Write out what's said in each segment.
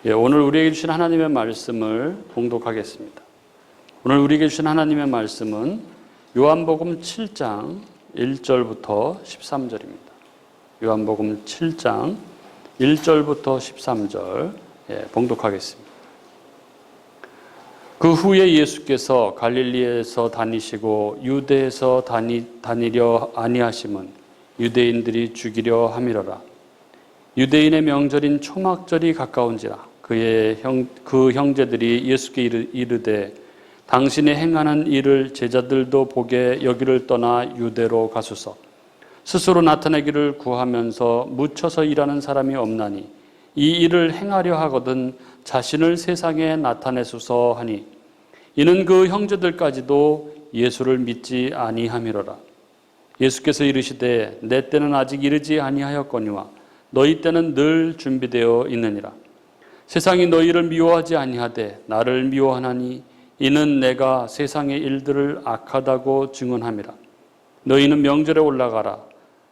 오늘 우리에게 주신 하나님의 말씀을 봉독하겠습니다. 오늘 우리에게 주신 하나님의 말씀은 요한복음 7장 1절부터 13절입니다. 요한복음 7장 1절부터 13절 봉독하겠습니다. 그 후에 예수께서 갈릴리에서 다니시고 유대에서 다니려 아니하심은 유대인들이 죽이려 함이로라. 유대인의 명절인 초막절이 가까운지라. 그 형제들이 예수께 이르되 당신이 행하는 일을 제자들도 보게 여기를 떠나 유대로 가소서. 스스로 나타내기를 구하면서 묻혀서 일하는 사람이 없나니 이 일을 행하려 하거든 자신을 세상에 나타내소서 하니 이는 그 형제들까지도 예수를 믿지 아니함이로라. 예수께서 이르시되 내 때는 아직 이르지 아니하였거니와 너희 때는 늘 준비되어 있느니라. 세상이 너희를 미워하지 아니하되 나를 미워하나니 이는 내가 세상의 일들을 악하다고 증언함이라. 너희는 명절에 올라가라.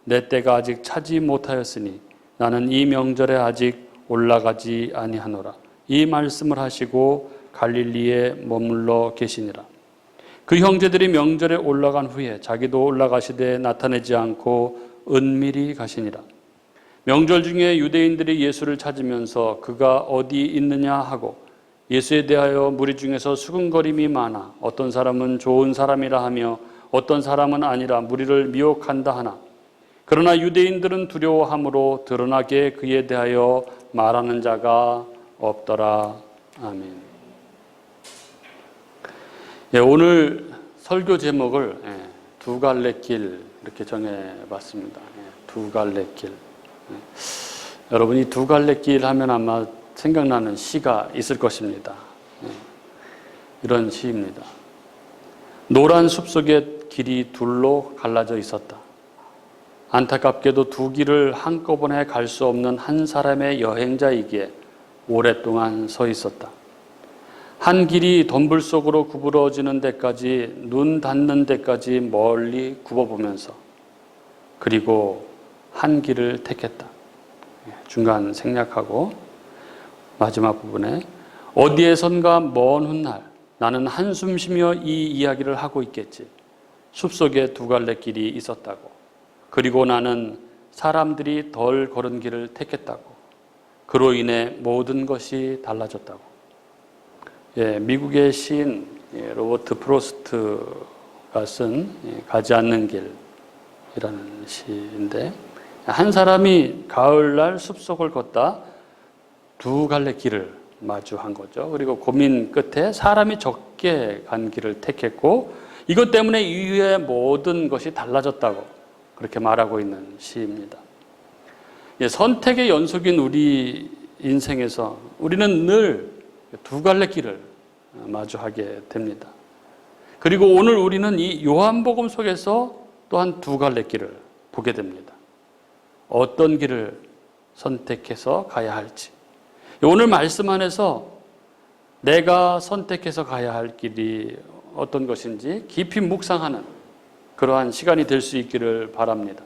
내 때가 아직 차지 못하였으니 나는 이 명절에 아직 올라가지 아니하노라. 이 말씀을 하시고 갈릴리에 머물러 계시니라. 그 형제들이 명절에 올라간 후에 자기도 올라가시되 나타내지 않고 은밀히 가시니라. 명절 중에 유대인들이 예수를 찾으면서 그가 어디 있느냐 하고 예수에 대하여 무리 중에서 수군거림이 많아 어떤 사람은 좋은 사람이라 하며 어떤 사람은 아니라 무리를 미혹한다 하나 그러나 유대인들은 두려워함으로 드러나게 그에 대하여 말하는 자가 없더라. 아멘. 오늘 설교 제목을 두 갈래 길 이렇게 정해봤습니다. 두 갈래 길. 여러분이 두 갈래 길 하면 아마 생각나는 시가 있을 것입니다. 이런 시입니다. 노란 숲속에 길이 둘로 갈라져 있었다. 안타깝게도 두 길을 한꺼번에 갈 수 없는 한 사람의 여행자이기에 오랫동안 서 있었다. 한 길이 덤불 속으로 구부러지는 데까지 눈 닿는 데까지 멀리 굽어보면서 그리고 한 길을 택했다. 중간 생략하고 마지막 부분에 어디에선가 먼 훗날 나는 한숨 쉬며 이 이야기를 하고 있겠지. 숲속에 두 갈래 길이 있었다고. 그리고 나는 사람들이 덜 걸은 길을 택했다고. 그로 인해 모든 것이 달라졌다고. 미국의 시인 로버트 프로스트가 쓴 가지 않는 길이라는 시인데 한 사람이 가을날 숲속을 걷다 두 갈래 길을 마주한 거죠. 그리고 고민 끝에 사람이 적게 간 길을 택했고 이것 때문에 이후에 모든 것이 달라졌다고 그렇게 말하고 있는 시입니다. 선택의 연속인 우리 인생에서 우리는 늘 두 갈래 길을 마주하게 됩니다. 그리고 오늘 우리는 이 요한복음 속에서 또한 두 갈래 길을 보게 됩니다. 어떤 길을 선택해서 가야 할지. 오늘 말씀 안에서 내가 선택해서 가야 할 길이 어떤 것인지 깊이 묵상하는 그러한 시간이 될 수 있기를 바랍니다.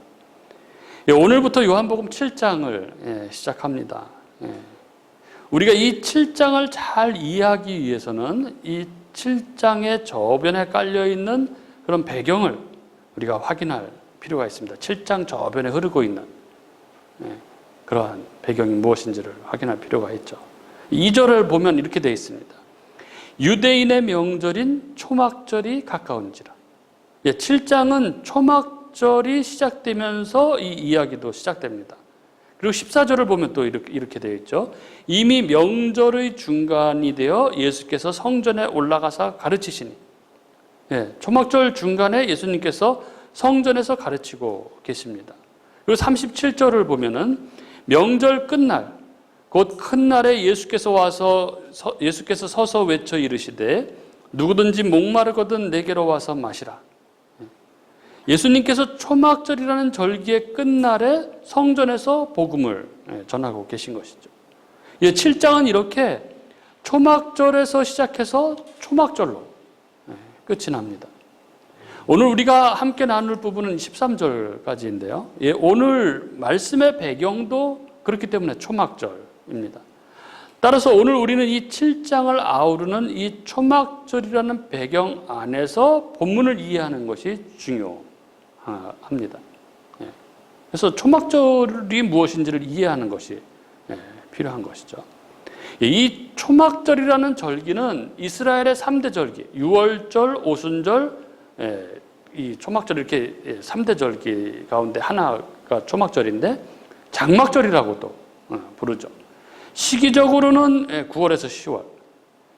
오늘부터 요한복음 7장을 시작합니다. 우리가 이 7장을 잘 이해하기 위해서는 이 7장의 저변에 깔려있는 그런 배경을 우리가 확인할 필요가 있습니다. 7장 저변에 흐르고 있는 그러한 배경이 무엇인지를 확인할 필요가 있죠. 2절을 보면 이렇게 되어 있습니다. 유대인의 명절인 초막절이 가까운지라. 7장은 초막절이 시작되면서 이 이야기도 시작됩니다. 그리고 14절을 보면 또 이렇게 되어 있죠. 이미 명절의 중간이 되어 예수께서 성전에 올라가서 가르치시니. 초막절 중간에 예수님께서 성전에서 가르치고 계십니다. 그리고 37절을 보면은 명절 끝날 곧 큰 날에 예수께서 서서 외쳐 이르시되 누구든지 목마르거든 내게로 와서 마시라. 예수님께서 초막절이라는 절기의 끝날에 성전에서 복음을 전하고 계신 것이죠. 7장은 이렇게 초막절에서 시작해서 초막절로 끝이 납니다. 오늘 우리가 함께 나눌 부분은 13절까지인데요. 오늘 말씀의 배경도 그렇기 때문에 초막절입니다. 따라서 오늘 우리는 이 7장을 아우르는 이 초막절이라는 배경 안에서 본문을 이해하는 것이 중요합니다. 그래서 초막절이 무엇인지를 이해하는 것이 필요한 것이죠. 이 초막절이라는 절기는 이스라엘의 3대 절기, 유월절, 오순절, 이 초막절 이렇게 3대 절기 가운데 하나가 초막절인데 장막절이라고도 부르죠. 시기적으로는 9월에서 10월.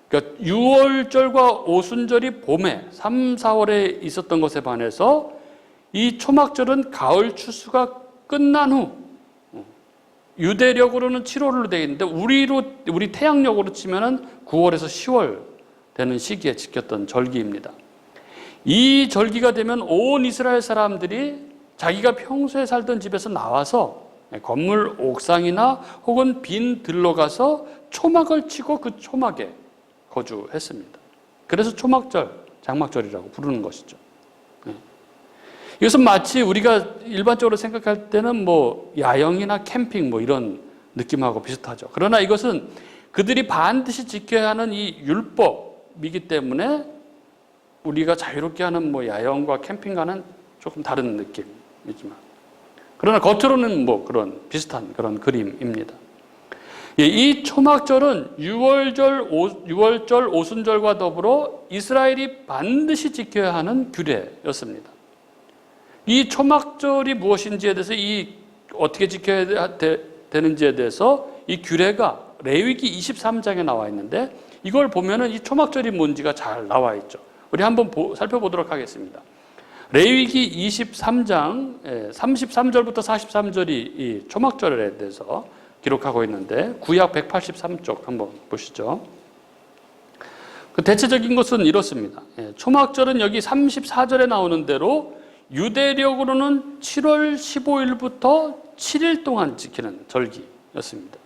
그러니까 유월절과 오순절이 봄에 3, 4월에 있었던 것에 반해서 이 초막절은 가을 추수가 끝난 후 유대력으로는 7월로 되어 있는데 우리 태양력으로 치면은 9월에서 10월 되는 시기에 지켰던 절기입니다. 이 절기가 되면 온 이스라엘 사람들이 자기가 평소에 살던 집에서 나와서 건물 옥상이나 혹은 빈 들로 가서 초막을 치고 그 초막에 거주했습니다. 그래서 초막절, 장막절이라고 부르는 것이죠. 이것은 마치 우리가 일반적으로 생각할 때는 뭐 야영이나 캠핑 뭐 이런 느낌하고 비슷하죠. 그러나 이것은 그들이 반드시 지켜야 하는 이 율법이기 때문에 우리가 자유롭게 하는 뭐 야영과 캠핑과는 조금 다른 느낌이지만, 그러나 겉으로는 뭐 그런 비슷한 그런 그림입니다. 이 초막절은 유월절, 오순절과 더불어 이스라엘이 반드시 지켜야 하는 규례였습니다. 이 초막절이 무엇인지에 대해서 어떻게 지켜야 되는지에 대해서 이 규례가 레위기 23장에 나와 있는데, 이걸 보면은 이 초막절이 뭔지가 잘 나와 있죠. 우리 한번 살펴보도록 하겠습니다. 레위기 23장 33절부터 43절이 이 초막절에 대해서 기록하고 있는데, 구약 183쪽 한번 보시죠. 그 대체적인 것은 이렇습니다. 초막절은 여기 34절에 나오는 대로 유대력으로는 7월 15일부터 7일 동안 지키는 절기였습니다.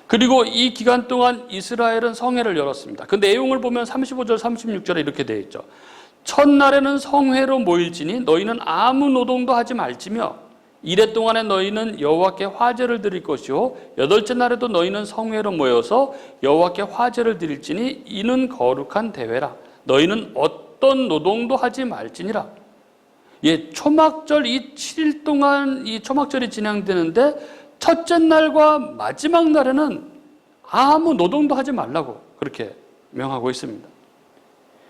그리고 이 기간 동안 이스라엘은 성회를 열었습니다. 그 내용을 보면 35절, 36절에 이렇게 되어 있죠. 첫날에는 성회로 모일지니 너희는 아무 노동도 하지 말지며 이레 동안에 너희는 여호와께 화제를 드릴 것이요 여덟째 날에도 너희는 성회로 모여서 여호와께 화제를 드릴지니 이는 거룩한 대회라. 너희는 어떤 노동도 하지 말지니라. 초막절 이 7일 동안 이 초막절이 진행되는데 첫째 날과 마지막 날에는 아무 노동도 하지 말라고 그렇게 명하고 있습니다.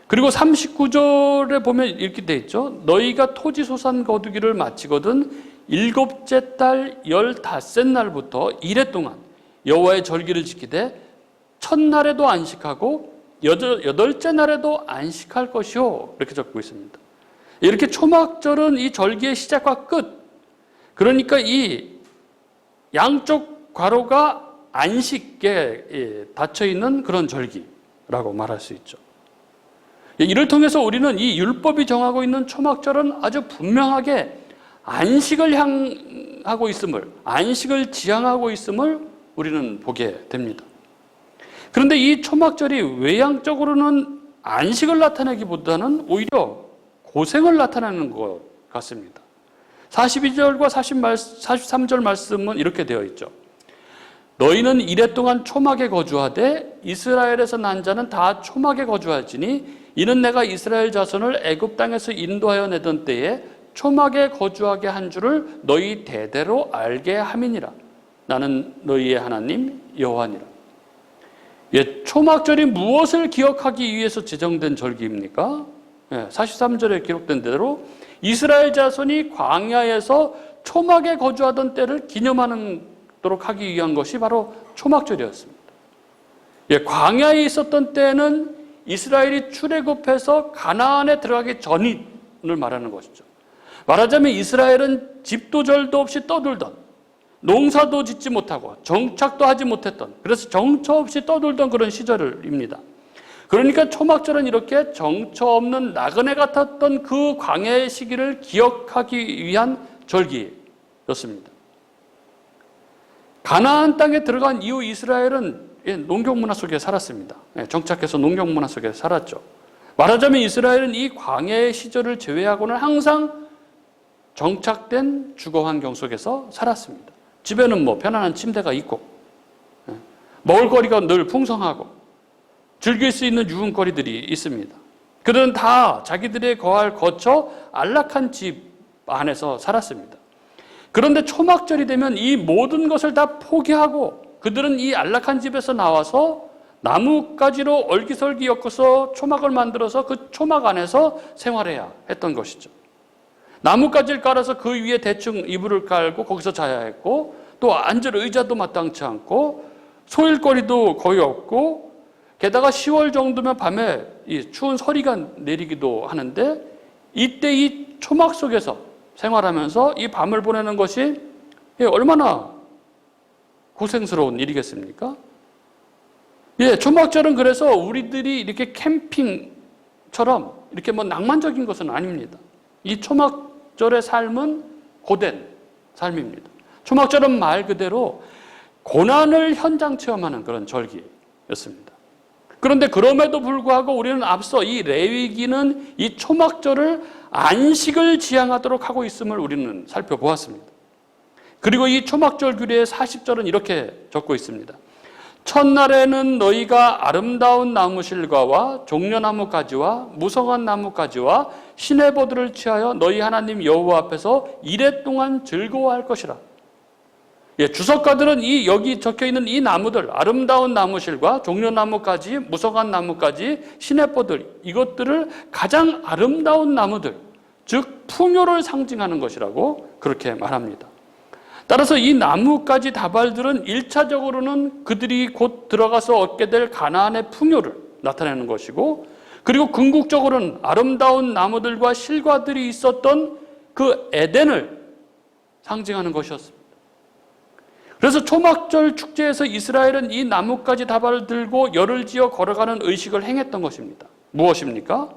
그리고 39절에 보면 이렇게 돼 있죠. 너희가 토지 소산 거두기를 마치거든 일곱째 달 15째 날부터 이레 동안 여호와의 절기를 지키되 첫날에도 안식하고 여덟째 날에도 안식할 것이요. 이렇게 적고 있습니다. 이렇게 초막절은 이 절기의 시작과 끝, 그러니까 이 양쪽 괄호가 안식에 닫혀 있는 그런 절기라고 말할 수 있죠. 이를 통해서 우리는 이 율법이 정하고 있는 초막절은 아주 분명하게 안식을 향하고 있음을, 안식을 지향하고 있음을 우리는 보게 됩니다. 그런데 이 초막절이 외향적으로는 안식을 나타내기보다는 오히려 고생을 나타내는 것 같습니다. 42절과 43절 말씀은 이렇게 되어 있죠. 너희는 이레 동안 초막에 거주하되 이스라엘에서 난 자는 다 초막에 거주할지니 이는 내가 이스라엘 자손을 애굽 땅에서 인도하여 내던 때에 초막에 거주하게 한 줄을 너희 대대로 알게 함이니라. 나는 너희의 하나님 여호와니라. 초막절이 무엇을 기억하기 위해서 제정된 절기입니까? 43절에 기록된 대로 이스라엘 자손이 광야에서 초막에 거주하던 때를 기념하도록 하기 위한 것이 바로 초막절이었습니다. 광야에 있었던 때는 이스라엘이 출애굽해서 가나안에 들어가기 전을 말하는 것이죠. 말하자면 이스라엘은 집도 절도 없이 떠돌던, 농사도 짓지 못하고 정착도 하지 못했던, 그래서 정처 없이 떠돌던 그런 시절입니다. 그러니까 초막절은 이렇게 정처 없는 나그네 같았던 그 광야의 시기를 기억하기 위한 절기였습니다. 가나안 땅에 들어간 이후 이스라엘은 농경 문화 속에 살았습니다. 정착해서 농경 문화 속에 살았죠. 말하자면 이스라엘은 이 광야의 시절을 제외하고는 항상 정착된 주거 환경 속에서 살았습니다. 집에는 뭐 편안한 침대가 있고, 먹을거리가 늘 풍성하고 즐길 수 있는 유흥거리들이 있습니다. 그들은 다 자기들의 거할 거처 안락한 집 안에서 살았습니다. 그런데 초막절이 되면 이 모든 것을 다 포기하고 그들은 이 안락한 집에서 나와서 나뭇가지로 얼기설기 엮어서 초막을 만들어서 그 초막 안에서 생활해야 했던 것이죠. 나뭇가지를 깔아서 그 위에 대충 이불을 깔고 거기서 자야 했고, 또 앉을 의자도 마땅치 않고 소일거리도 거의 없고, 게다가 10월 정도면 밤에 이 추운 서리가 내리기도 하는데, 이때 이 초막 속에서 생활하면서 이 밤을 보내는 것이 얼마나 고생스러운 일이겠습니까? 초막절은 그래서 우리들이 이렇게 캠핑처럼 이렇게 뭐 낭만적인 것은 아닙니다. 이 초막절의 삶은 고된 삶입니다. 초막절은 말 그대로 고난을 현장 체험하는 그런 절기였습니다. 그런데 그럼에도 불구하고 우리는 앞서 이 레위기는 이 초막절을 안식을 지향하도록 하고 있음을 우리는 살펴보았습니다. 그리고 이 초막절 규례의 40절은 이렇게 적고 있습니다. 첫날에는 너희가 아름다운 나무실과와 종려나무 가지와 무성한 나무 가지와 시내버들을 취하여 너희 하나님 여호와 앞에서 이레 동안 즐거워할 것이라. 주석가들은 여기 적혀있는 이 나무들, 아름다운 나무실과 종려나무까지, 무성한 나무까지, 시내버들, 이것들을 가장 아름다운 나무들, 즉 풍요를 상징하는 것이라고 그렇게 말합니다. 따라서 이 나뭇가지 다발들은 1차적으로는 그들이 곧 들어가서 얻게 될 가나안의 풍요를 나타내는 것이고, 그리고 궁극적으로는 아름다운 나무들과 실과들이 있었던 그 에덴을 상징하는 것이었습니다. 그래서 초막절 축제에서 이스라엘은 이 나뭇가지 다발을 들고 열을 지어 걸어가는 의식을 행했던 것입니다. 무엇입니까?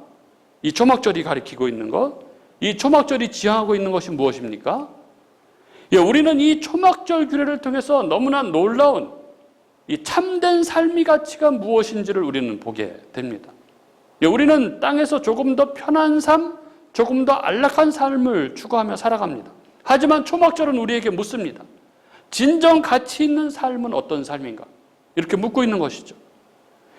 이 초막절이 가리키고 있는 것, 이 초막절이 지향하고 있는 것이 무엇입니까? 우리는 이 초막절 규례를 통해서 너무나 놀라운 이 참된 삶의 가치가 무엇인지를 우리는 보게 됩니다. 우리는 땅에서 조금 더 편한 삶, 조금 더 안락한 삶을 추구하며 살아갑니다. 하지만 초막절은 우리에게 묻습니다. 진정 가치 있는 삶은 어떤 삶인가? 이렇게 묻고 있는 것이죠.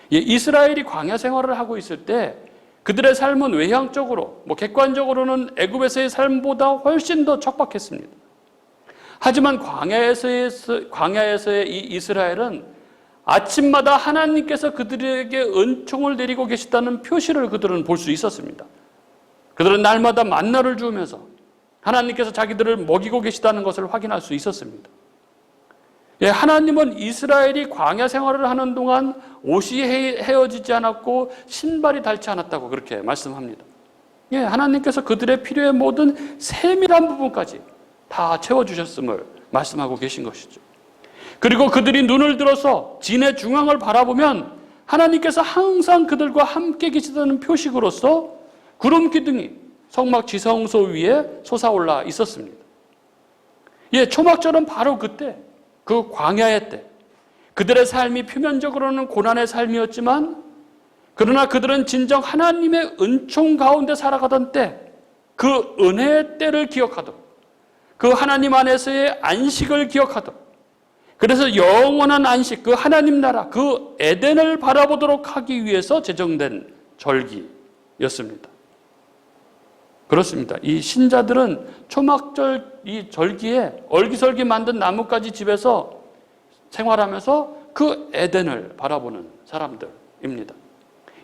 이스라엘이 광야 생활을 하고 있을 때 그들의 삶은 외향적으로, 객관적으로는 애굽에서의 삶보다 훨씬 더 척박했습니다. 하지만 광야에서의 이 이스라엘은 아침마다 하나님께서 그들에게 은총을 내리고 계시다는 표시를 그들은 볼 수 있었습니다. 그들은 날마다 만나를 주면서 하나님께서 자기들을 먹이고 계시다는 것을 확인할 수 있었습니다. 하나님은 이스라엘이 광야 생활을 하는 동안 옷이 헤어지지 않았고 신발이 닳지 않았다고 그렇게 말씀합니다. 하나님께서 그들의 필요의 모든 세밀한 부분까지 다 채워주셨음을 말씀하고 계신 것이죠. 그리고 그들이 눈을 들어서 진의 중앙을 바라보면 하나님께서 항상 그들과 함께 계시다는 표식으로서 구름 기둥이 성막 지성소 위에 솟아올라 있었습니다. 초막절은 바로 그때, 그 광야의 때, 그들의 삶이 표면적으로는 고난의 삶이었지만 그러나 그들은 진정 하나님의 은총 가운데 살아가던 때, 그 은혜의 때를 기억하도록, 그 하나님 안에서의 안식을 기억하도록, 그래서 영원한 안식, 그 하나님 나라, 그 에덴을 바라보도록 하기 위해서 제정된 절기였습니다. 그렇습니다. 이 신자들은 초막절 이 절기에 얼기설기 만든 나뭇가지 집에서 생활하면서 그 에덴을 바라보는 사람들입니다.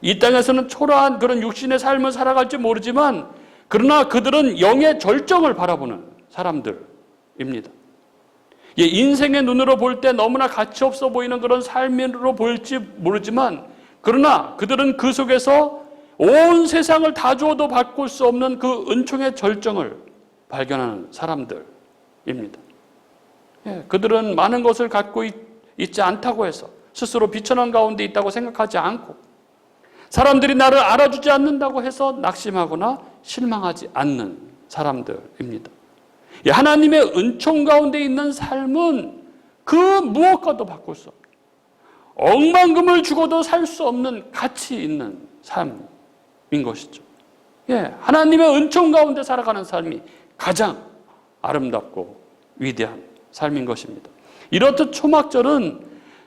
이 땅에서는 초라한 그런 육신의 삶을 살아갈지 모르지만 그러나 그들은 영의 절정을 바라보는 사람들입니다. 인생의 눈으로 볼 때 너무나 가치 없어 보이는 그런 삶으로 보일지 모르지만 그러나 그들은 그 속에서 온 세상을 다 주어도 바꿀 수 없는 그 은총의 절정을 발견하는 사람들입니다. 그들은 많은 것을 갖고 있지 않다고 해서 스스로 비천한 가운데 있다고 생각하지 않고 사람들이 나를 알아주지 않는다고 해서 낙심하거나 실망하지 않는 사람들입니다. 하나님의 은총 가운데 있는 삶은 그 무엇과도 바꿀 수 없는, 억만금을 주고도 살 수 없는 가치 있는 삶인 것이죠. 하나님의 은총 가운데 살아가는 삶이 가장 아름답고 위대한 삶인 것입니다. 이렇듯 초막절은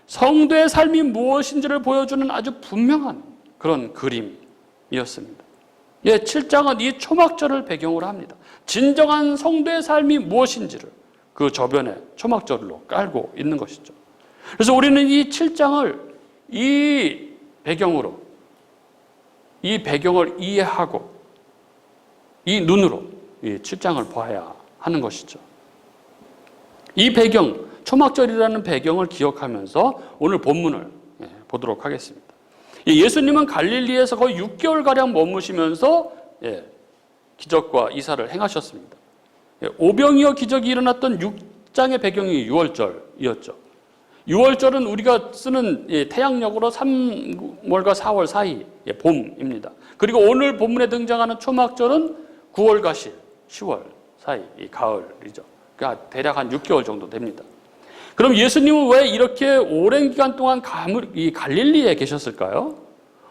성도의 삶이 무엇인지를 보여주는 아주 분명한 그런 그림이었습니다. 7장은 이 초막절을 배경으로 합니다. 진정한 성도의 삶이 무엇인지를 그 저변에 초막절로 깔고 있는 것이죠. 그래서 우리는 이 7장을 이 배경을 이해하고 이 눈으로 이 7장을 봐야 하는 것이죠. 이 배경, 초막절이라는 배경을 기억하면서 오늘 본문을 보도록 하겠습니다. 예수님은 갈릴리에서 거의 6개월가량 머무시면서 기적과 이사를 행하셨습니다. 오병이어 기적이 일어났던 6장의 배경이 6월절이었죠. 6월절은 우리가 쓰는 태양력으로 3월과 4월 사이 봄입니다. 그리고 오늘 본문에 등장하는 초막절은 9월과 10월 사이 가을이죠. 그러니까 대략 한 6개월 정도 됩니다. 그럼 예수님은 왜 이렇게 오랜 기간 동안 이 갈릴리에 계셨을까요?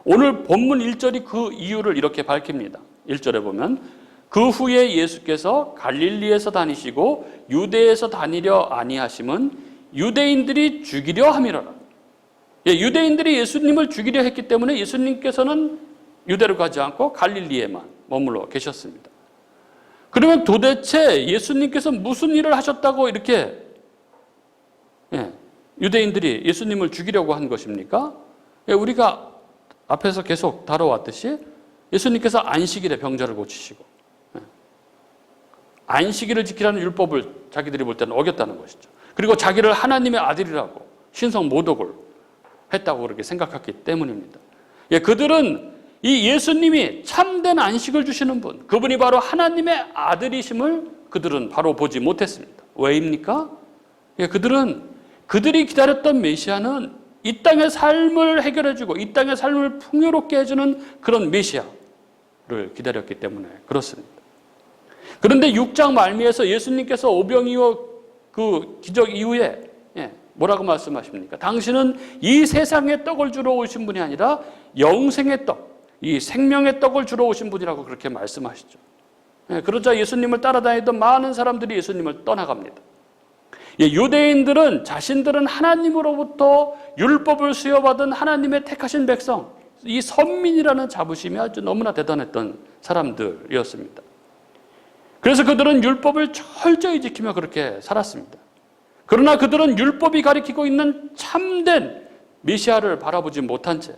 오늘 본문 1절이 그 이유를 이렇게 밝힙니다. 1절에 보면 그 후에 예수께서 갈릴리에서 다니시고 유대에서 다니려 아니하심은 유대인들이 죽이려 함이로라. 유대인들이 예수님을 죽이려 했기 때문에 예수님께서는 유대로 가지 않고 갈릴리에만 머물러 계셨습니다. 그러면 도대체 예수님께서 무슨 일을 하셨다고 이렇게 유대인들이 예수님을 죽이려고 한 것입니까? 우리가 앞에서 계속 다뤄왔듯이 예수님께서 안식일에 병자를 고치시고 안식일을 지키라는 율법을 자기들이 볼 때는 어겼다는 것이죠. 그리고 자기를 하나님의 아들이라고 신성 모독을 했다고 그렇게 생각했기 때문입니다. 그들은 이 예수님이 참된 안식을 주시는 분, 그분이 바로 하나님의 아들이심을 그들은 바로 보지 못했습니다. 왜입니까? 그들이 기다렸던 메시아는 이 땅의 삶을 해결해주고 이 땅의 삶을 풍요롭게 해주는 그런 메시아를 기다렸기 때문에 그렇습니다. 그런데 6장 말미에서 예수님께서 오병이어 그 기적 이후에 뭐라고 말씀하십니까? 당신은 이 세상의 떡을 주러 오신 분이 아니라 영생의 떡, 이 생명의 떡을 주러 오신 분이라고 그렇게 말씀하시죠. 그러자 예수님을 따라다니던 많은 사람들이 예수님을 떠나갑니다. 유대인들은 자신들은 하나님으로부터 율법을 수여받은 하나님의 택하신 백성, 이 선민이라는 자부심이 아주 너무나 대단했던 사람들이었습니다. 그래서 그들은 율법을 철저히 지키며 그렇게 살았습니다. 그러나 그들은 율법이 가리키고 있는 참된 메시아를 바라보지 못한 채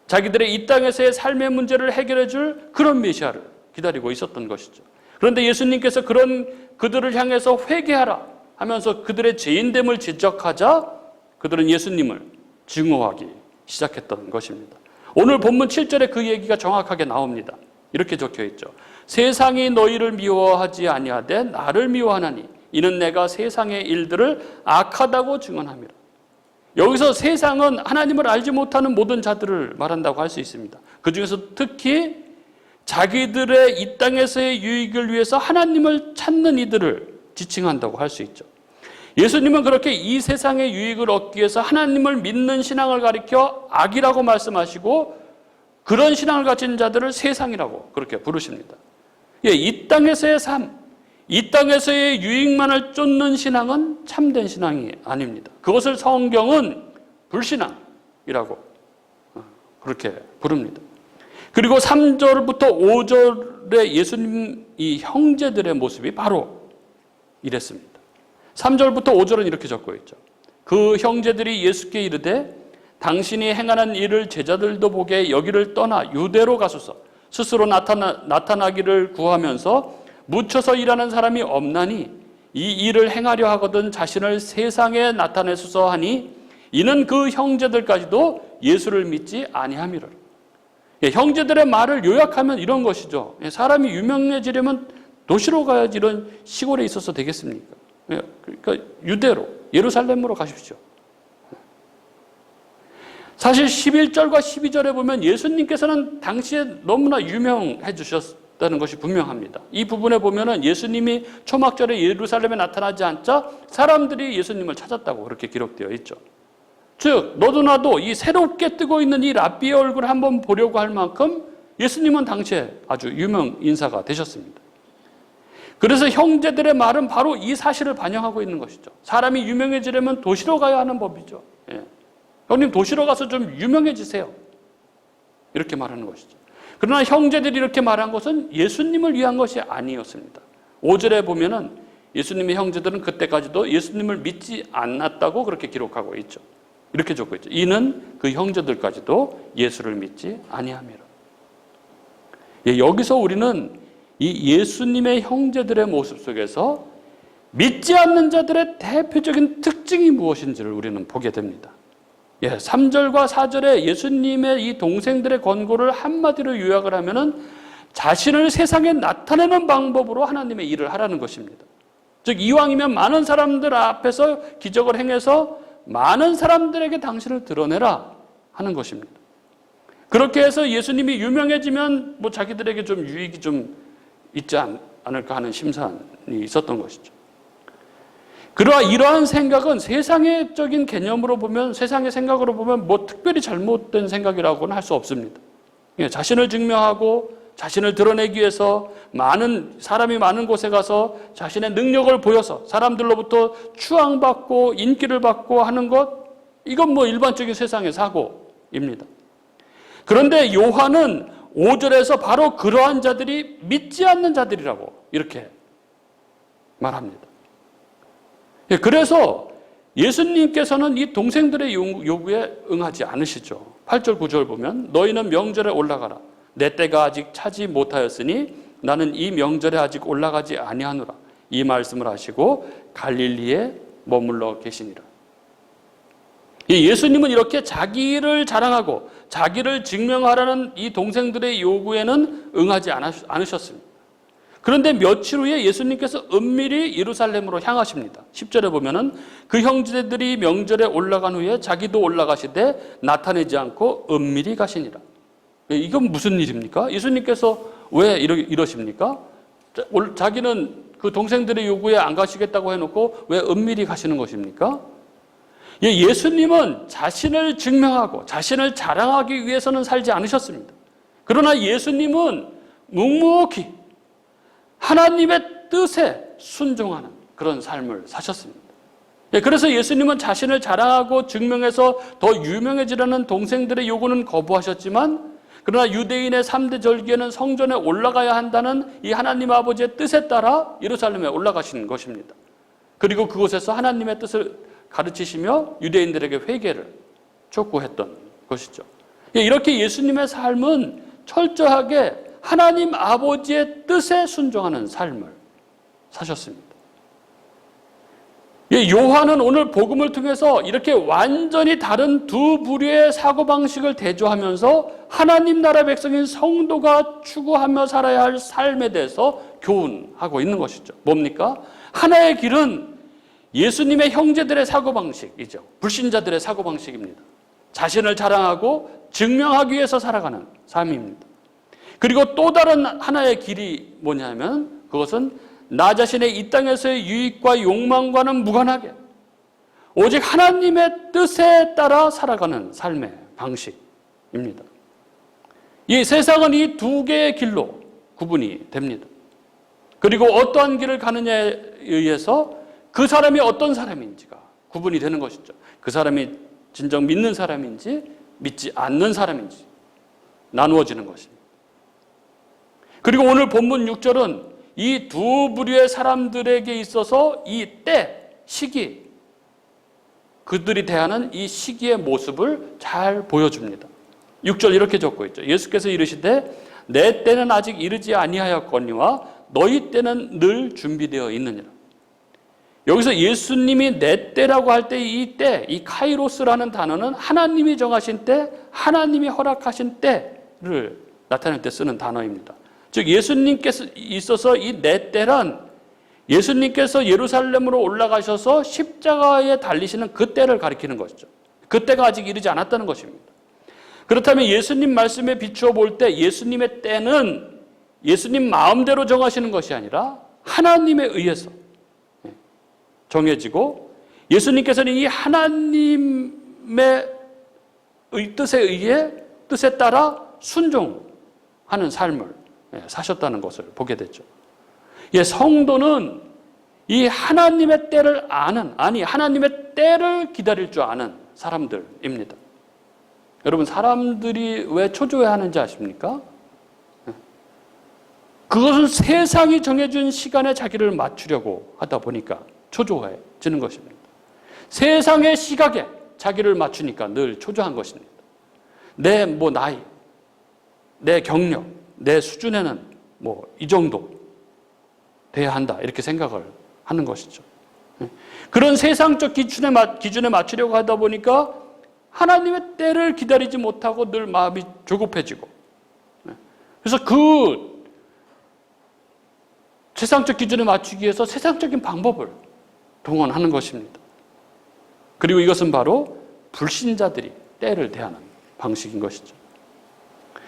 자기들의 이 땅에서의 삶의 문제를 해결해 줄 그런 메시아를 기다리고 있었던 것이죠. 그런데 예수님께서 그들을 향해서 회개하라 하면서 그들의 죄인됨을 지적하자 그들은 예수님을 증오하기 시작했던 것입니다. 오늘 본문 7절에 그 얘기가 정확하게 나옵니다. 이렇게 적혀 있죠. 세상이 너희를 미워하지 아니하되 나를 미워하나니 이는 내가 세상의 일들을 악하다고 증언함이라. 여기서 세상은 하나님을 알지 못하는 모든 자들을 말한다고 할 수 있습니다. 그 중에서 특히 자기들의 이 땅에서의 유익을 위해서 하나님을 찾는 이들을 지칭한다고 할 수 있죠. 예수님은 그렇게 이 세상의 유익을 얻기 위해서 하나님을 믿는 신앙을 가리켜 악이라고 말씀하시고 그런 신앙을 가진 자들을 세상이라고 그렇게 부르십니다. 이 땅에서의 삶, 이 땅에서의 유익만을 쫓는 신앙은 참된 신앙이 아닙니다. 그것을 성경은 불신앙이라고 그렇게 부릅니다. 그리고 3절부터 5절의 예수님 이 형제들의 모습이 바로 이랬습니다. 3절부터 5절은 이렇게 적고 있죠. 그 형제들이 예수께 이르되 당신이 행하는 일을 제자들도 보게 여기를 떠나 유대로 가소서. 스스로 나타나기를 구하면서 묻혀서 일하는 사람이 없나니 이 일을 행하려 하거든 자신을 세상에 나타내소서 하니 이는 그 형제들까지도 예수를 믿지 아니함이로라. 형제들의 말을 요약하면 이런 것이죠. 사람이 유명해지려면 도시로 가야지 이런 시골에 있어서 되겠습니까? 그러니까 유대로, 예루살렘으로 가십시오. 사실 11절과 12절에 보면 예수님께서는 당시에 너무나 유명해 주셨다는 것이 분명합니다. 이 부분에 보면은 예수님이 초막절에 예루살렘에 나타나지 않자 사람들이 예수님을 찾았다고 그렇게 기록되어 있죠. 즉 너도 나도 이 새롭게 뜨고 있는 이 랍비의 얼굴을 한번 보려고 할 만큼 예수님은 당시에 아주 유명 인사가 되셨습니다. 그래서 형제들의 말은 바로 이 사실을 반영하고 있는 것이죠. 사람이 유명해지려면 도시로 가야 하는 법이죠. 형님 도시로 가서 좀 유명해지세요. 이렇게 말하는 것이죠. 그러나 형제들이 이렇게 말한 것은 예수님을 위한 것이 아니었습니다. 5절에 보면은 예수님의 형제들은 그때까지도 예수님을 믿지 않았다고 그렇게 기록하고 있죠. 이렇게 적고 있죠. 이는 그 형제들까지도 예수를 믿지 아니함이라. 여기서 우리는 이 예수님의 형제들의 모습 속에서 믿지 않는 자들의 대표적인 특징이 무엇인지를 우리는 보게 됩니다. 3절과 4절에 예수님의 이 동생들의 권고를 한마디로 요약을 하면은 자신을 세상에 나타내는 방법으로 하나님의 일을 하라는 것입니다. 즉 이왕이면 많은 사람들 앞에서 기적을 행해서 많은 사람들에게 당신을 드러내라 하는 것입니다. 그렇게 해서 예수님이 유명해지면 뭐 자기들에게 좀 유익이 좀 있지 않을까 하는 심산이 있었던 것이죠. 이러한 생각은 세상적인 개념으로 보면, 세상의 생각으로 보면 뭐 특별히 잘못된 생각이라고는 할 수 없습니다. 자신을 증명하고 자신을 드러내기 위해서 사람이 많은 곳에 가서 자신의 능력을 보여서 사람들로부터 추앙받고 인기를 받고 하는 것, 이건 뭐 일반적인 세상의 사고입니다. 그런데 요한은 5절에서 바로 그러한 자들이 믿지 않는 자들이라고 이렇게 말합니다. 그래서 예수님께서는 이 동생들의 요구에 응하지 않으시죠. 8절 9절 보면 너희는 명절에 올라가라. 내 때가 아직 차지 못하였으니 나는 이 명절에 아직 올라가지 아니하노라. 이 말씀을 하시고 갈릴리에 머물러 계시니라. 예수님은 이렇게 자기를 자랑하고 자기를 증명하라는 이 동생들의 요구에는 응하지 않으셨습니다. 그런데 며칠 후에 예수님께서 은밀히 예루살렘으로 향하십니다. 10절에 보면은 그 형제들이 명절에 올라간 후에 자기도 올라가시되 나타내지 않고 은밀히 가시니라. 이건 무슨 일입니까? 예수님께서 왜 이러십니까? 자기는 그 동생들의 요구에 안 가시겠다고 해놓고 왜 은밀히 가시는 것입니까? 예수님은 자신을 증명하고 자신을 자랑하기 위해서는 살지 않으셨습니다. 그러나 예수님은 묵묵히 하나님의 뜻에 순종하는 그런 삶을 사셨습니다. 그래서 예수님은 자신을 자랑하고 증명해서 더 유명해지려는 동생들의 요구는 거부하셨지만, 그러나 유대인의 3대 절기에는 성전에 올라가야 한다는 이 하나님 아버지의 뜻에 따라 예루살렘에 올라가신 것입니다. 그리고 그곳에서 하나님의 뜻을 가르치시며 유대인들에게 회개를 촉구했던 것이죠. 이렇게 예수님의 삶은 철저하게 하나님 아버지의 뜻에 순종하는 삶을 사셨습니다. 요한은 오늘 복음을 통해서 이렇게 완전히 다른 두 부류의 사고방식을 대조하면서 하나님 나라 백성인 성도가 추구하며 살아야 할 삶에 대해서 교훈하고 있는 것이죠. 뭡니까? 하나의 길은 예수님의 형제들의 사고방식이죠. 불신자들의 사고방식입니다. 자신을 자랑하고 증명하기 위해서 살아가는 삶입니다. 그리고 또 다른 하나의 길이 뭐냐면 그것은 나 자신의 이 땅에서의 유익과 욕망과는 무관하게 오직 하나님의 뜻에 따라 살아가는 삶의 방식입니다. 이 세상은 이 두 개의 길로 구분이 됩니다. 그리고 어떠한 길을 가느냐에 의해서 그 사람이 어떤 사람인지가 구분이 되는 것이죠. 그 사람이 진정 믿는 사람인지 믿지 않는 사람인지 나누어지는 것입니다. 그리고 오늘 본문 6절은 이 두 부류의 사람들에게 있어서 이 때, 시기, 그들이 대하는 이 시기의 모습을 잘 보여줍니다. 6절 이렇게 적고 있죠. 예수께서 이르시되 내 때는 아직 이르지 아니하였거니와 너희 때는 늘 준비되어 있느니라. 여기서 예수님이 내 때라고 할 때 이 때, 이 카이로스라는 단어는 하나님이 정하신 때, 하나님이 허락하신 때를 나타낼 때 쓰는 단어입니다. 즉 예수님께서 있어서 이 내 때란 예수님께서 예루살렘으로 올라가셔서 십자가에 달리시는 그 때를 가리키는 것이죠. 그 때가 아직 이르지 않았다는 것입니다. 그렇다면 예수님 말씀에 비추어 볼 때 예수님의 때는 예수님 마음대로 정하시는 것이 아니라 하나님에 의해서 정해지고, 예수님께서는 이 하나님의 뜻에 의해 뜻에 따라 순종하는 삶을 사셨다는 것을 보게 됐죠. 성도는 이 하나님의 때를 하나님의 때를 기다릴 줄 아는 사람들입니다. 여러분, 사람들이 왜 초조해하는지 아십니까? 그것은 세상이 정해준 시간에 자기를 맞추려고 하다 보니까 초조해지는 것입니다. 세상의 시각에 자기를 맞추니까 늘 초조한 것입니다. 내 나이, 내 경력, 내 수준에는 이 정도 돼야 한다, 이렇게 생각을 하는 것이죠. 그런 세상적 기준에 맞추려고 하다 보니까 하나님의 때를 기다리지 못하고 늘 마음이 조급해지고, 그래서 그 세상적 기준에 맞추기 위해서 세상적인 방법을 동원하는 것입니다. 그리고 이것은 바로 불신자들이 때를 대하는 방식인 것이죠.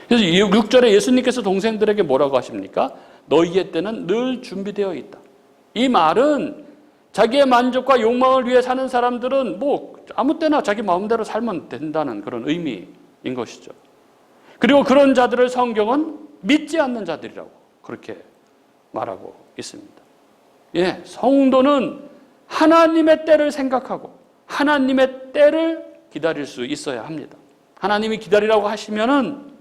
그래서 6절에 예수님께서 동생들에게 뭐라고 하십니까? 너희의 때는 늘 준비되어 있다. 이 말은 자기의 만족과 욕망을 위해 사는 사람들은 아무 때나 자기 마음대로 살면 된다는 그런 의미인 것이죠. 그리고 그런 자들을 성경은 믿지 않는 자들이라고 그렇게 말하고 있습니다. 성도는 하나님의 때를 생각하고 하나님의 때를 기다릴 수 있어야 합니다. 하나님이 기다리라고 하시면은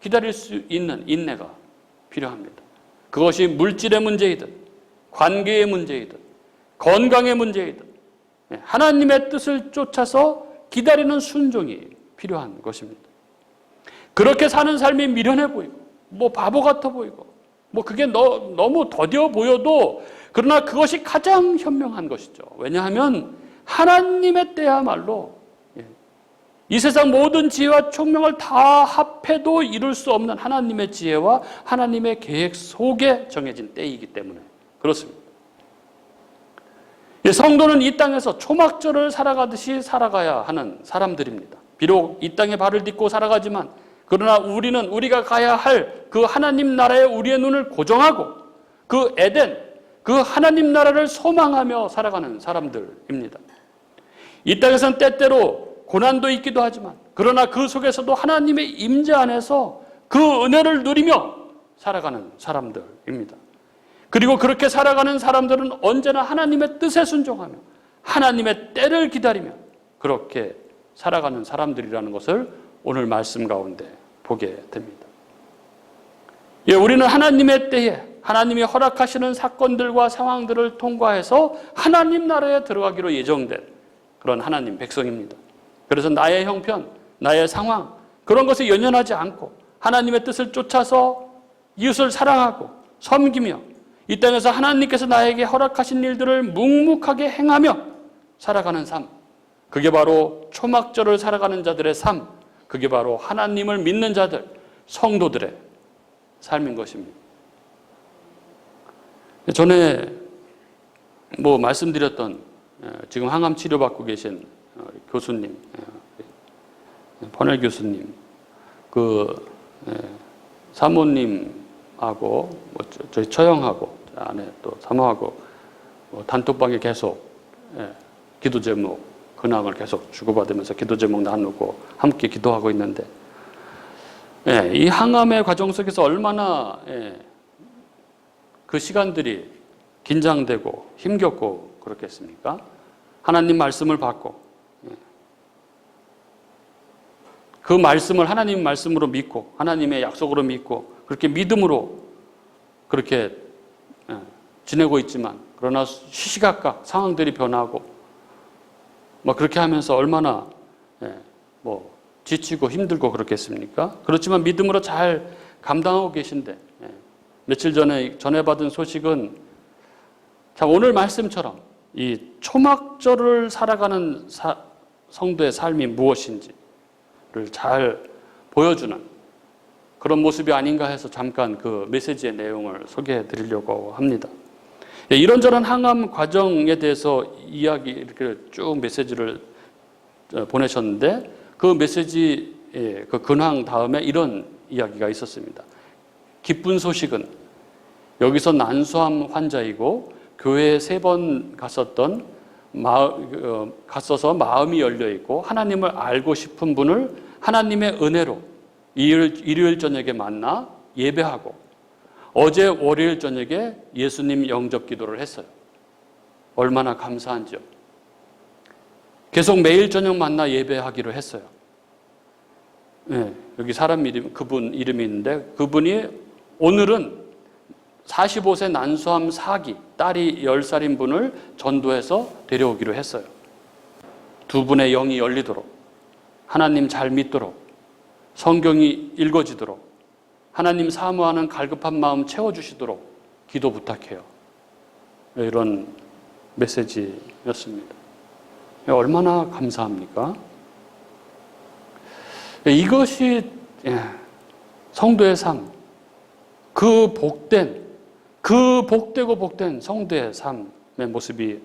기다릴 수 있는 인내가 필요합니다. 그것이 물질의 문제이든 관계의 문제이든 건강의 문제이든 하나님의 뜻을 쫓아서 기다리는 순종이 필요한 것입니다. 그렇게 사는 삶이 미련해 보이고 바보 같아 보이고 그게 너무 더뎌 보여도, 그러나 그것이 가장 현명한 것이죠. 왜냐하면 하나님의 때야말로 이 세상 모든 지혜와 총명을 다 합해도 이룰 수 없는 하나님의 지혜와 하나님의 계획 속에 정해진 때이기 때문에 그렇습니다. 성도는 이 땅에서 초막절을 살아가듯이 살아가야 하는 사람들입니다. 비록 이 땅에 발을 딛고 살아가지만, 그러나 우리는 우리가 가야 할 그 하나님 나라에 우리의 눈을 고정하고 그 에덴, 그 하나님 나라를 소망하며 살아가는 사람들입니다. 이 땅에서는 때때로 고난도 있기도 하지만, 그러나 그 속에서도 하나님의 임재 안에서 그 은혜를 누리며 살아가는 사람들입니다. 그리고 그렇게 살아가는 사람들은 언제나 하나님의 뜻에 순종하며 하나님의 때를 기다리며 그렇게 살아가는 사람들이라는 것을 오늘 말씀 가운데 보게 됩니다. 우리는 하나님의 때에 하나님이 허락하시는 사건들과 상황들을 통과해서 하나님 나라에 들어가기로 예정된 그런 하나님 백성입니다. 그래서 나의 형편, 나의 상황, 그런 것에 연연하지 않고 하나님의 뜻을 쫓아서 이웃을 사랑하고 섬기며 이 땅에서 하나님께서 나에게 허락하신 일들을 묵묵하게 행하며 살아가는 삶, 그게 바로 초막절을 살아가는 자들의 삶, 그게 바로 하나님을 믿는 자들, 성도들의 삶인 것입니다. 전에 말씀드렸던 지금 항암 치료받고 계신 교수님, 번el 교수님, 사모님하고 저희 처형하고 아내 또 사모하고 단톡방에 계속 기도 제목, 근황을 계속 주고받으면서 기도 제목 나누고 함께 기도하고 있는데, 이 항암의 과정 속에서 얼마나 그 시간들이 긴장되고 힘겹고 그렇겠습니까? 하나님 말씀을 받고 그 말씀을 하나님 말씀으로 믿고 하나님의 약속으로 믿고 그렇게 믿음으로 그렇게 지내고 있지만, 그러나 시시각각 상황들이 변하고 그렇게 하면서 얼마나 지치고 힘들고 그렇겠습니까? 그렇지만 믿음으로 잘 감당하고 계신데, 며칠 전에 전해받은 소식은 참 오늘 말씀처럼 이 초막절을 살아가는 성도의 삶이 무엇인지를 잘 보여주는 그런 모습이 아닌가 해서 잠깐 그 메시지의 내용을 소개해 드리려고 합니다. 이런저런 항암 과정에 대해서 이야기 이렇게 쭉 메시지를 보내셨는데, 그 메시지 그 근황 다음에 이런 이야기가 있었습니다. 기쁜 소식은 여기서 난소암 환자이고 교회에 3번 갔어서 마음이 열려 있고 하나님을 알고 싶은 분을 하나님의 은혜로 일요일 저녁에 만나 예배하고 어제 월요일 저녁에 예수님 영접 기도를 했어요. 얼마나 감사한지요. 계속 매일 저녁 만나 예배하기로 했어요. 네, 여기 사람 이름, 그분 이름이 있는데 그분이 오늘은 45세 난소암 4기, 딸이 10살인 분을 전도해서 데려오기로 했어요. 두 분의 영이 열리도록, 하나님 잘 믿도록, 성경이 읽어지도록, 하나님 사모하는 갈급한 마음 채워주시도록 기도 부탁해요. 이런 메시지였습니다. 얼마나 감사합니까? 이것이 성도의 삶, 그 복되고 복된 성도의 삶의 모습이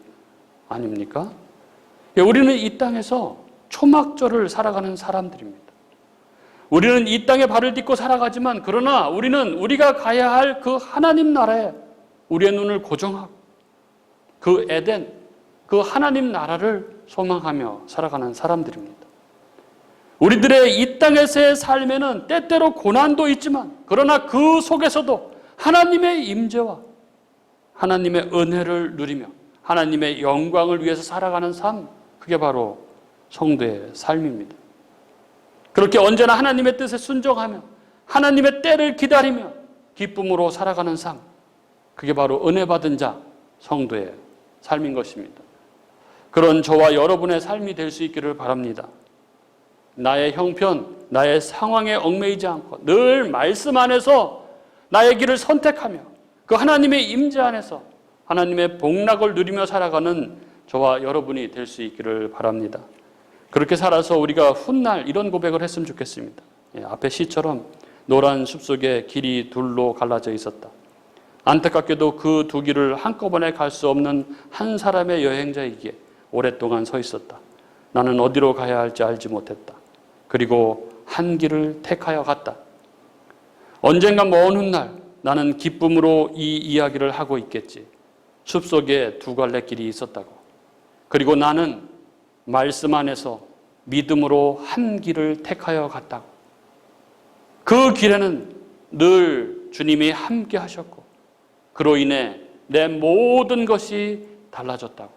아닙니까? 우리는 이 땅에서 초막절을 살아가는 사람들입니다. 우리는 이 땅에 발을 딛고 살아가지만 그러나 우리는 우리가 가야 할 그 하나님 나라에 우리의 눈을 고정하고 그 에덴, 그 하나님 나라를 소망하며 살아가는 사람들입니다. 우리들의 이 땅에서의 삶에는 때때로 고난도 있지만 그러나 그 속에서도 하나님의 임재와 하나님의 은혜를 누리며 하나님의 영광을 위해서 살아가는 삶, 그게 바로 성도의 삶입니다. 그렇게 언제나 하나님의 뜻에 순종하며 하나님의 때를 기다리며 기쁨으로 살아가는 삶, 그게 바로 은혜 받은 자, 성도의 삶인 것입니다. 그런 저와 여러분의 삶이 될 수 있기를 바랍니다. 나의 형편, 나의 상황에 얽매이지 않고 늘 말씀 안에서 나의 길을 선택하며 그 하나님의 임재 안에서 하나님의 복락을 누리며 살아가는 저와 여러분이 될 수 있기를 바랍니다. 그렇게 살아서 우리가 훗날 이런 고백을 했으면 좋겠습니다. 앞에 시처럼 노란 숲속에 길이 둘로 갈라져 있었다. 안타깝게도 그 두 길을 한꺼번에 갈 수 없는 한 사람의 여행자이기에 오랫동안 서 있었다. 나는 어디로 가야 할지 알지 못했다. 그리고 한 길을 택하여 갔다. 언젠가 먼 훗날 나는 기쁨으로 이 이야기를 하고 있겠지. 숲속에 두 갈래 길이 있었다고. 그리고 나는 말씀 안에서 믿음으로 한 길을 택하여 갔다고. 그 길에는 늘 주님이 함께 하셨고 그로 인해 내 모든 것이 달라졌다고.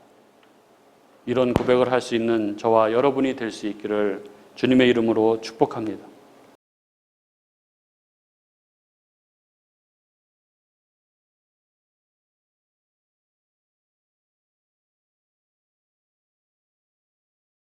이런 고백을 할 수 있는 저와 여러분이 될 수 있기를 주님의 이름으로 축복합니다.